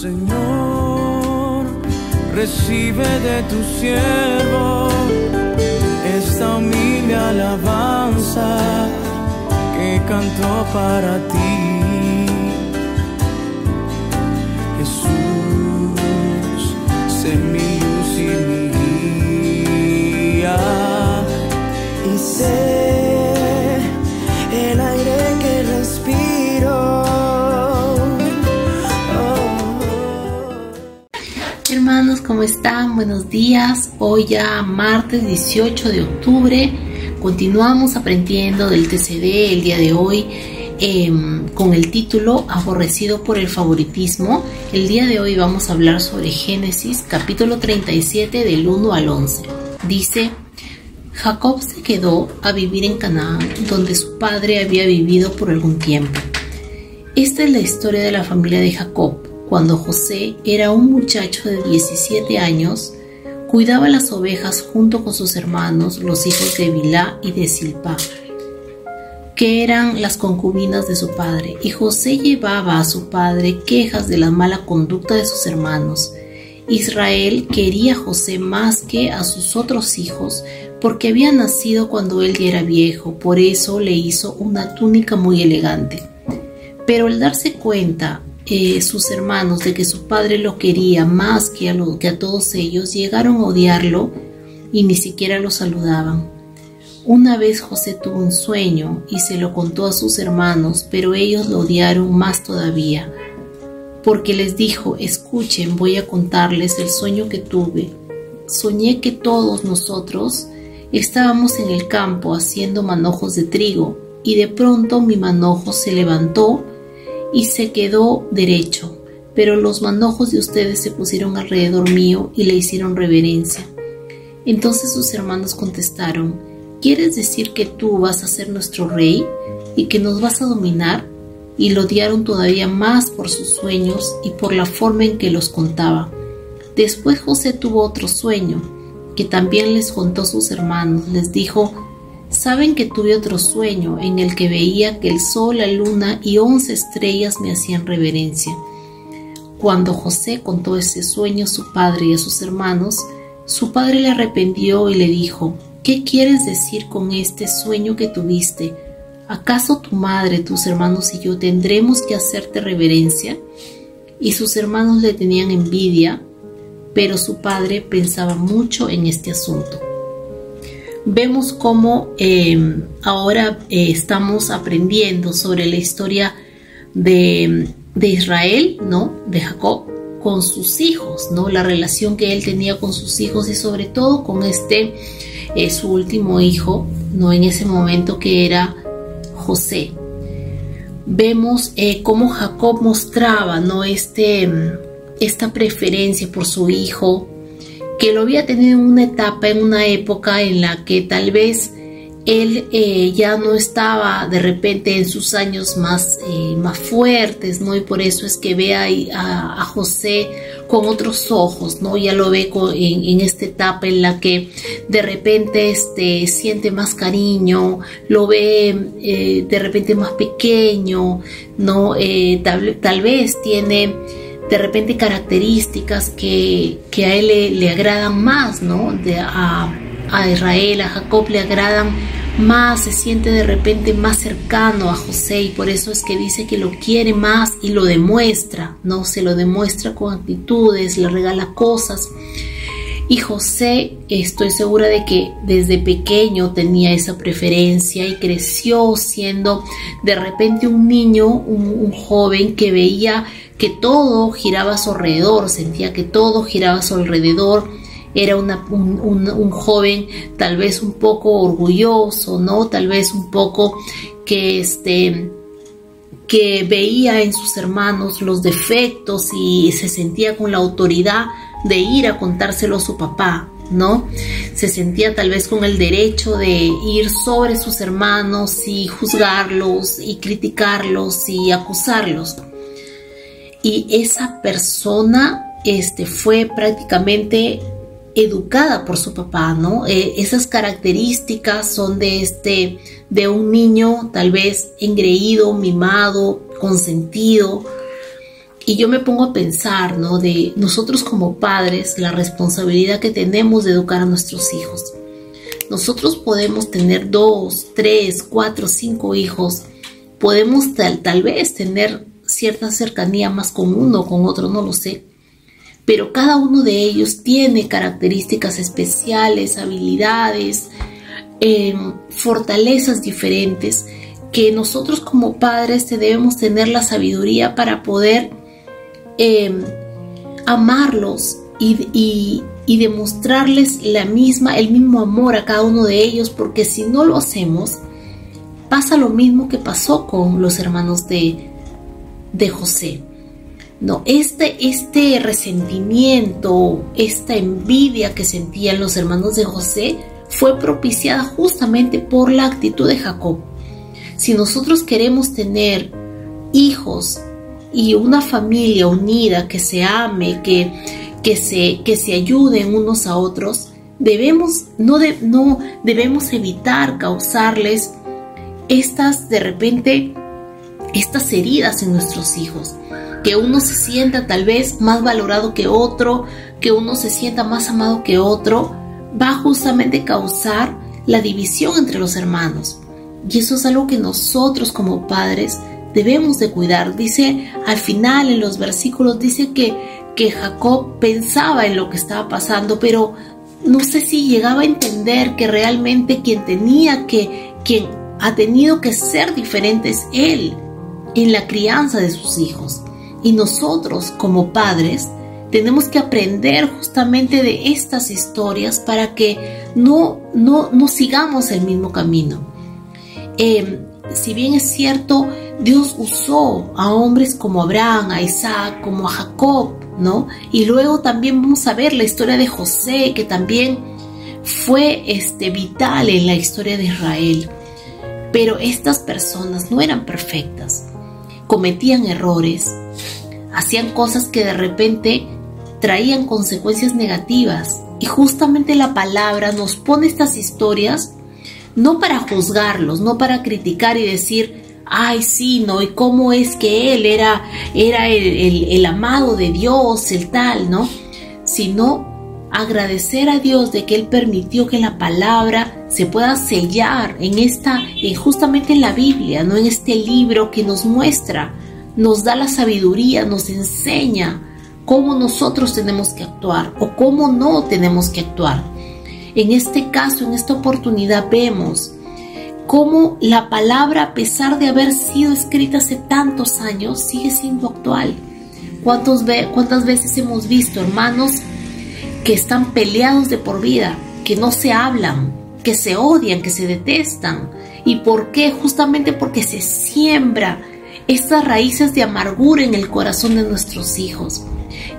Señor, recibe de tu siervo esta humilde alabanza que cantó para ti. Jesús, sé mi luz y mi guía, y sé el aire que respiro. Hermanos, ¿cómo están? Buenos días. Hoy ya martes 18 de octubre. Continuamos aprendiendo del TCD el día de hoy con el título Aborrecido por el favoritismo. El día de hoy vamos a hablar sobre Génesis capítulo 37 del 1 al 11. Dice: Jacob se quedó a vivir en Canaán, donde su padre había vivido por algún tiempo. Esta es la historia de la familia de Jacob. Cuando José era un muchacho de 17 años, cuidaba las ovejas junto con sus hermanos, los hijos de Bilhá y de Zilpá, que eran las concubinas de su padre. Y José llevaba a su padre quejas de la mala conducta de sus hermanos. Israel quería a José más que a sus otros hijos, porque había nacido cuando él ya era viejo. Por eso le hizo una túnica muy elegante. Pero al darse cuenta sus hermanos de que su padre lo quería más que a todos ellos, llegaron a odiarlo y ni siquiera lo saludaban. Una vez José tuvo un sueño y se lo contó a sus hermanos, pero ellos lo odiaron más todavía, porque les dijo: escuchen, voy a contarles el sueño que tuve. Soñé que todos nosotros estábamos en el campo haciendo manojos de trigo, y de pronto mi manojo se levantó y se quedó derecho, pero los manojos de ustedes se pusieron alrededor mío y le hicieron reverencia. Entonces sus hermanos contestaron: ¿quieres decir que tú vas a ser nuestro rey y que nos vas a dominar? Y lo odiaron todavía más por sus sueños y por la forma en que los contaba. Después José tuvo otro sueño, que también les contó a sus hermanos. Les dijo: saben que tuve otro sueño en el que veía que el sol, la luna y 11 estrellas me hacían reverencia. Cuando José contó ese sueño a su padre y a sus hermanos, su padre le arrepintió y le dijo: ¿qué quieres decir con este sueño que tuviste? ¿Acaso tu madre, tus hermanos y yo tendremos que hacerte reverencia? Y sus hermanos le tenían envidia, pero su padre pensaba mucho en este asunto. Vemos cómo ahora estamos aprendiendo sobre la historia de Israel, ¿no? De Jacob con sus hijos, ¿no? La relación que él tenía con sus hijos y sobre todo con su último hijo, ¿no? En ese momento, que era José. Vemos cómo Jacob mostraba, ¿no? Esta preferencia por su hijo, que lo había tenido en una etapa, en una época en la que tal vez él ya no estaba de repente en sus años más fuertes, ¿no? Y por eso es que ve a José con otros ojos, ¿no? Ya lo ve en esta etapa en la que de repente siente más cariño, lo ve de repente más pequeño, ¿no? Tal vez tiene de repente características que a él le agradan más, ¿no? A Israel, a Jacob le agradan más, se siente de repente más cercano a José, y por eso es que dice que lo quiere más y lo demuestra, ¿no? Se lo demuestra con actitudes, le regala cosas. Y José, estoy segura de que desde pequeño tenía esa preferencia y creció siendo de repente un niño, un joven que veía que todo giraba a su alrededor, sentía que todo giraba a su alrededor. Era un joven tal vez un poco orgulloso, ¿no? Tal vez un poco que veía en sus hermanos los defectos y se sentía con la autoridad de ir a contárselo a su papá, ¿no? Se sentía tal vez con el derecho de ir sobre sus hermanos y juzgarlos y criticarlos y acusarlos. Y esa persona fue prácticamente educada por su papá, ¿no? Esas características son de un niño tal vez engreído, mimado, consentido, Y yo me pongo a pensar, ¿no?, de nosotros como padres, la responsabilidad que tenemos de educar a nuestros hijos. Nosotros podemos tener 2, 3, 4, 5 hijos. Podemos tal vez tener cierta cercanía más con uno o con otro, no lo sé. Pero cada uno de ellos tiene características especiales, habilidades, fortalezas diferentes, que nosotros como padres debemos tener la sabiduría para poder amarlos y demostrarles el mismo amor a cada uno de ellos, porque si no lo hacemos, pasa lo mismo que pasó con los hermanos de José. No, este resentimiento, esta envidia que sentían los hermanos de José fue propiciada justamente por la actitud de Jacob. Si nosotros queremos tener hijos y una familia unida, que se ame, que se ayuden unos a otros, no debemos evitar causarles estas heridas en nuestros hijos. Que uno se sienta tal vez más valorado que otro, que uno se sienta más amado que otro, va justamente a causar la división entre los hermanos. Y eso es algo que nosotros como padres debemos de cuidar. Dice al final, en los versículos, dice que Jacob pensaba en lo que estaba pasando, pero no sé si llegaba a entender que realmente quien ha tenido que ser diferente es él en la crianza de sus hijos. Y nosotros como padres tenemos que aprender justamente de estas historias para que no sigamos el mismo camino. Si bien es cierto, Dios usó a hombres como Abraham, a Isaac, como a Jacob, ¿no? Y luego también vamos a ver la historia de José, que también fue vital en la historia de Israel. Pero estas personas no eran perfectas, cometían errores, hacían cosas que de repente traían consecuencias negativas. Y justamente la palabra nos pone estas historias no para juzgarlos, no para criticar y decir, ay, sí, ¿no? ¿Y cómo es que él era el amado de Dios, el tal, ¿no? Sino agradecer a Dios de que Él permitió que la palabra se pueda sellar justamente en la Biblia, ¿no? En este libro que nos muestra, nos da la sabiduría, nos enseña cómo nosotros tenemos que actuar o cómo no tenemos que actuar. En este caso, en esta oportunidad, vemos cómo la palabra, a pesar de haber sido escrita hace tantos años, sigue siendo actual. ¿Cuántas veces hemos visto hermanos que están peleados de por vida, que no se hablan, que se odian, que se detestan? ¿Y por qué? Justamente porque se siembra estas raíces de amargura en el corazón de nuestros hijos.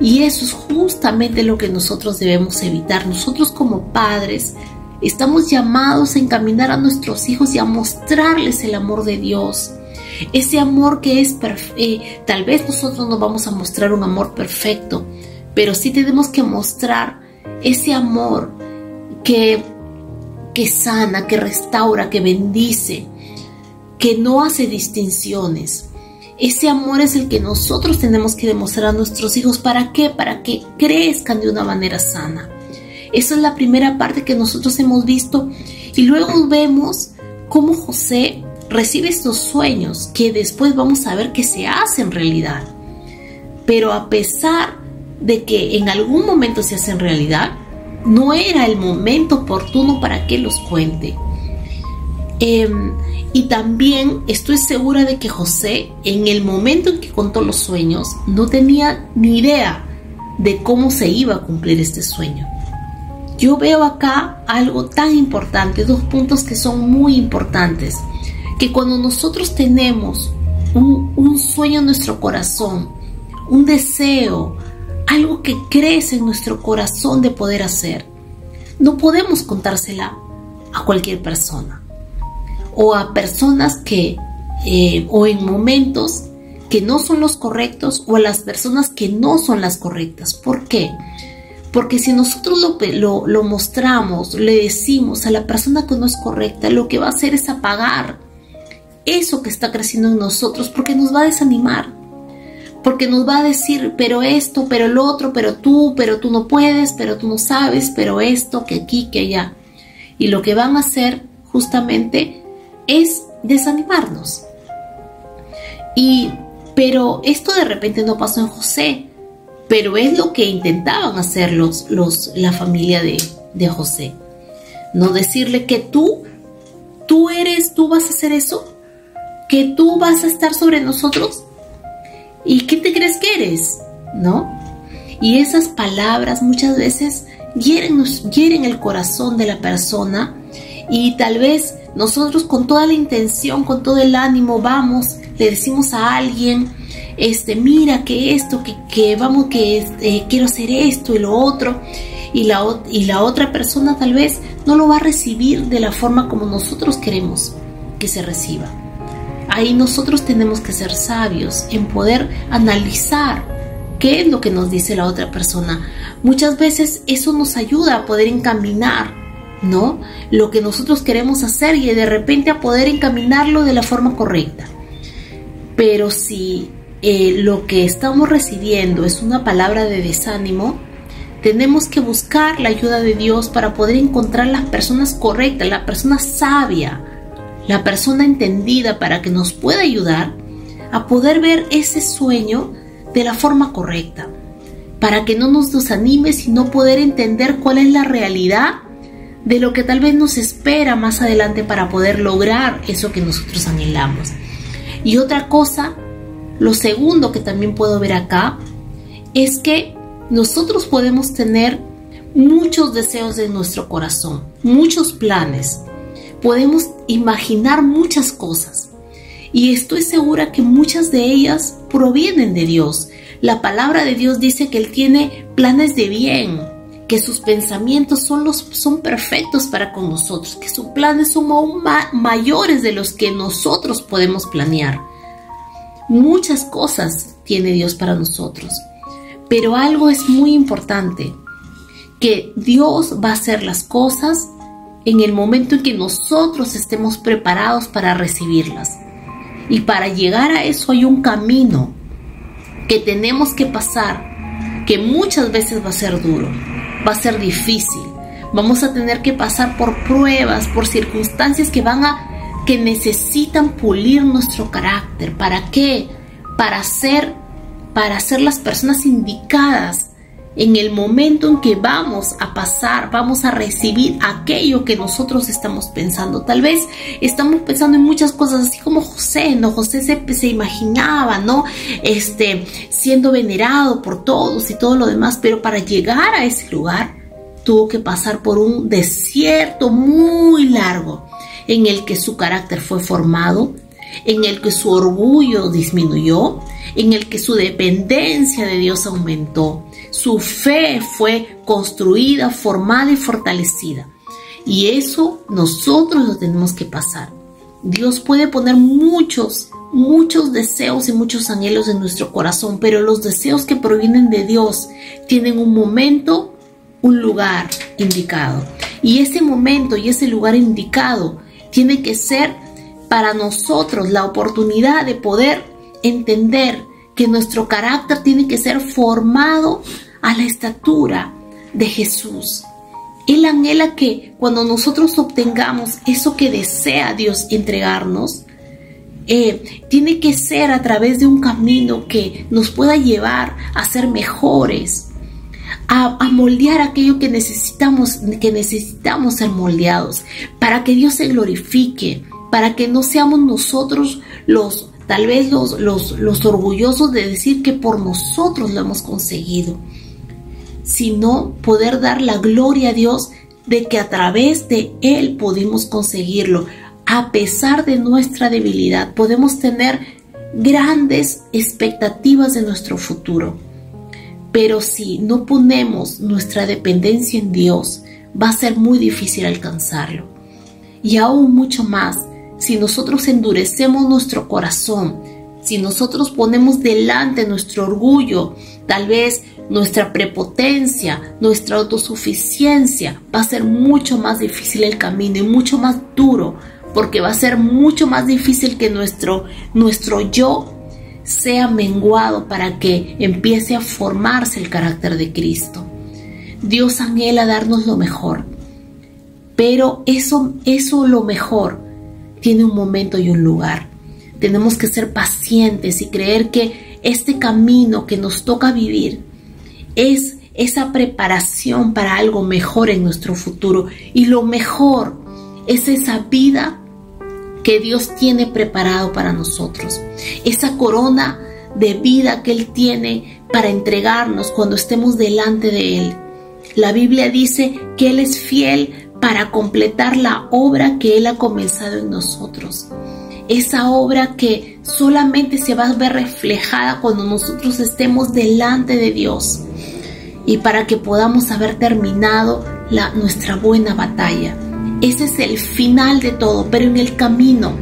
Y eso es justamente lo que nosotros debemos evitar. Nosotros como padres estamos llamados a encaminar a nuestros hijos y a mostrarles el amor de Dios. Ese amor que es tal vez nosotros no vamos a mostrar un amor perfecto, pero sí tenemos que mostrar ese amor que sana, que restaura, que bendice, que no hace distinciones. Ese amor es el que nosotros tenemos que demostrar a nuestros hijos. ¿Para qué? Para que crezcan de una manera sana. Esa es la primera parte que nosotros hemos visto. Y luego vemos cómo José recibe estos sueños que después vamos a ver que se hacen realidad. Pero a pesar de que en algún momento se hacen realidad, no era el momento oportuno para que los cuente. Y también estoy segura de que José, en el momento en que contó los sueños, no tenía ni idea de cómo se iba a cumplir este sueño. Yo veo acá algo tan importante, 2 puntos que son muy importantes, que cuando nosotros tenemos un sueño en nuestro corazón, un deseo, algo que crece en nuestro corazón de poder hacer, no podemos contársela a cualquier persona. O a personas o en momentos que no son los correctos, o a las personas que no son las correctas. ¿Por qué? Porque si nosotros lo mostramos, le decimos a la persona que no es correcta, lo que va a hacer es apagar eso que está creciendo en nosotros, porque nos va a desanimar. porque nos va a decir, pero esto, pero lo otro, pero tú no puedes, pero tú no sabes, pero esto, que aquí, que allá. Y lo que van a hacer justamente es desanimarnos. Pero esto de repente no pasó en José, pero es lo que intentaban hacer la familia de José. No decirle que tú vas a hacer eso, que tú vas a estar sobre nosotros. ¿Y qué te crees que eres? ¿No? Y esas palabras muchas veces hieren el corazón de la persona, y tal vez nosotros con toda la intención, con todo el ánimo, vamos, le decimos a alguien, mira que esto, que quiero hacer esto y lo otro, y la otra persona tal vez no lo va a recibir de la forma como nosotros queremos que se reciba. Ahí nosotros tenemos que ser sabios en poder analizar qué es lo que nos dice la otra persona. Muchas veces eso nos ayuda a poder encaminar, ¿no?, lo que nosotros queremos hacer, y de repente a poder encaminarlo de la forma correcta. Pero si lo que estamos recibiendo es una palabra de desánimo, tenemos que buscar la ayuda de Dios para poder encontrar las personas correctas, la persona sabia, la persona entendida, para que nos pueda ayudar a poder ver ese sueño de la forma correcta, para que no nos desanime, sino poder entender cuál es la realidad de lo que tal vez nos espera más adelante para poder lograr eso que nosotros anhelamos. Y otra cosa, lo segundo que también puedo ver acá, es que nosotros podemos tener muchos deseos de nuestro corazón, muchos planes, podemos imaginar muchas cosas, y estoy segura que muchas de ellas provienen de Dios. La palabra de Dios dice que Él tiene planes de bien, que sus pensamientos son perfectos para con nosotros, que sus planes son aún mayores de los que nosotros podemos planear. Muchas cosas tiene Dios para nosotros, pero algo es muy importante, que Dios va a hacer las cosas en el momento en que nosotros estemos preparados para recibirlas. Y para llegar a eso hay un camino que tenemos que pasar, que muchas veces va a ser duro, va a ser difícil. Vamos a tener que pasar por pruebas, por circunstancias que necesitan pulir nuestro carácter. ¿Para qué? Para ser las personas indicadas en el momento en que vamos a pasar, vamos a recibir aquello que nosotros estamos pensando. Tal vez estamos pensando en muchas cosas, así como José, ¿no? José se imaginaba, ¿no?, siendo venerado por todos y todo lo demás, pero para llegar a ese lugar tuvo que pasar por un desierto muy largo, en el que su carácter fue formado, en el que su orgullo disminuyó, en el que su dependencia de Dios aumentó, su fe fue construida, formada y fortalecida. Y eso nosotros lo tenemos que pasar. Dios puede poner muchos deseos y muchos anhelos en nuestro corazón, pero los deseos que provienen de Dios tienen un momento, un lugar indicado. Y ese momento y ese lugar indicado tiene que ser para nosotros la oportunidad de poder entender que nuestro carácter tiene que ser formado a la estatura de Jesús. Él anhela que cuando nosotros obtengamos eso que desea Dios entregarnos, tiene que ser a través de un camino que nos pueda llevar a ser mejores, a moldear aquello que necesitamos ser moldeados, para que Dios se glorifique, para que no seamos nosotros los orgullosos de decir que por nosotros lo hemos conseguido, sino poder dar la gloria a Dios de que a través de Él pudimos conseguirlo. A pesar de nuestra debilidad, podemos tener grandes expectativas de nuestro futuro, pero si no ponemos nuestra dependencia en Dios, va a ser muy difícil alcanzarlo. Y aún mucho más, si nosotros endurecemos nuestro corazón, si nosotros ponemos delante nuestro orgullo, tal vez nuestra prepotencia, nuestra autosuficiencia, va a ser mucho más difícil el camino y mucho más duro, porque va a ser mucho más difícil que nuestro yo sea menguado para que empiece a formarse el carácter de Cristo. Dios anhela darnos lo mejor, pero eso lo mejor tiene un momento y un lugar. Tenemos que ser pacientes y creer que este camino que nos toca vivir es esa preparación para algo mejor en nuestro futuro. Y lo mejor es esa vida que Dios tiene preparado para nosotros. Esa corona de vida que Él tiene para entregarnos cuando estemos delante de Él. La Biblia dice que Él es fiel para completar la obra que Él ha comenzado en nosotros. Esa obra que solamente se va a ver reflejada cuando nosotros estemos delante de Dios y para que podamos haber terminado nuestra buena batalla. Ese es el final de todo, pero en el camino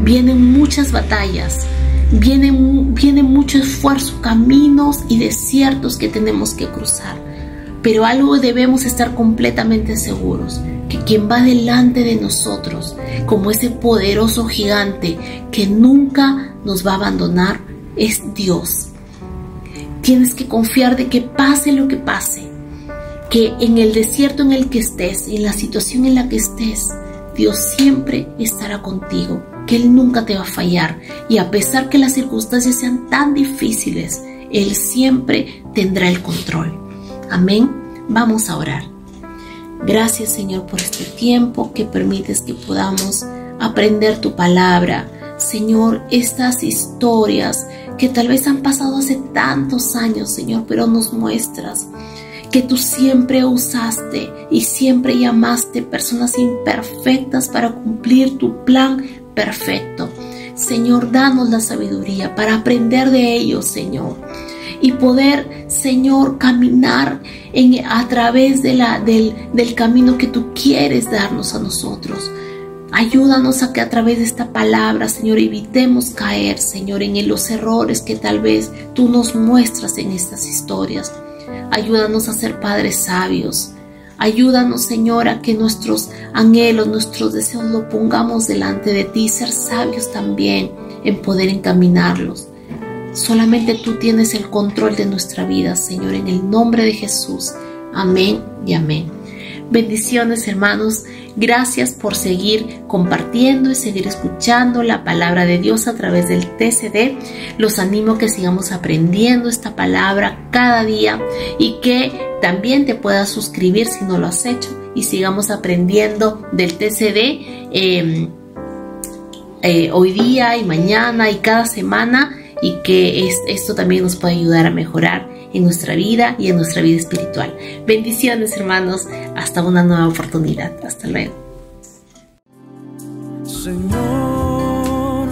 vienen muchas batallas, viene mucho esfuerzo, caminos y desiertos que tenemos que cruzar. Pero algo debemos estar completamente seguros, que quien va delante de nosotros, como ese poderoso gigante que nunca nos va a abandonar, es Dios. Tienes que confiar de que pase lo que pase, que en el desierto en el que estés, en la situación en la que estés, Dios siempre estará contigo, que Él nunca te va a fallar. Y a pesar que las circunstancias sean tan difíciles, Él siempre tendrá el control. Amén. Vamos a orar. Gracias, Señor, por este tiempo que permites que podamos aprender tu palabra. Señor, estas historias que tal vez han pasado hace tantos años, Señor, pero nos muestras que tú siempre usaste y siempre llamaste personas imperfectas para cumplir tu plan perfecto. Señor, danos la sabiduría para aprender de ellos, Señor, y poder, Señor, caminar a través del camino que tú quieres darnos a nosotros. Ayúdanos a que a través de esta palabra, Señor, evitemos caer, Señor, en los errores que tal vez tú nos muestras en estas historias. Ayúdanos a ser padres sabios. Ayúdanos, Señor, a que nuestros anhelos, nuestros deseos lo pongamos delante de ti y ser sabios también en poder encaminarlos. Solamente tú tienes el control de nuestra vida, Señor, en el nombre de Jesús. Amén y amén. Bendiciones, hermanos. Gracias por seguir compartiendo y seguir escuchando la palabra de Dios a través del TCD. Los animo a que sigamos aprendiendo esta palabra cada día y que también te puedas suscribir si no lo has hecho y sigamos aprendiendo del TCD hoy día y mañana y cada semana, y que esto también nos puede ayudar a mejorar en nuestra vida y en nuestra vida espiritual. Bendiciones, hermanos. Hasta una nueva oportunidad. Hasta luego. Señor,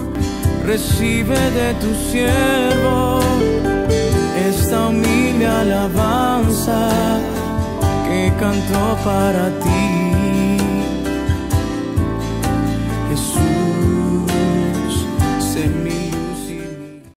recibe de tu siervo esta humilde alabanza que cantó para ti.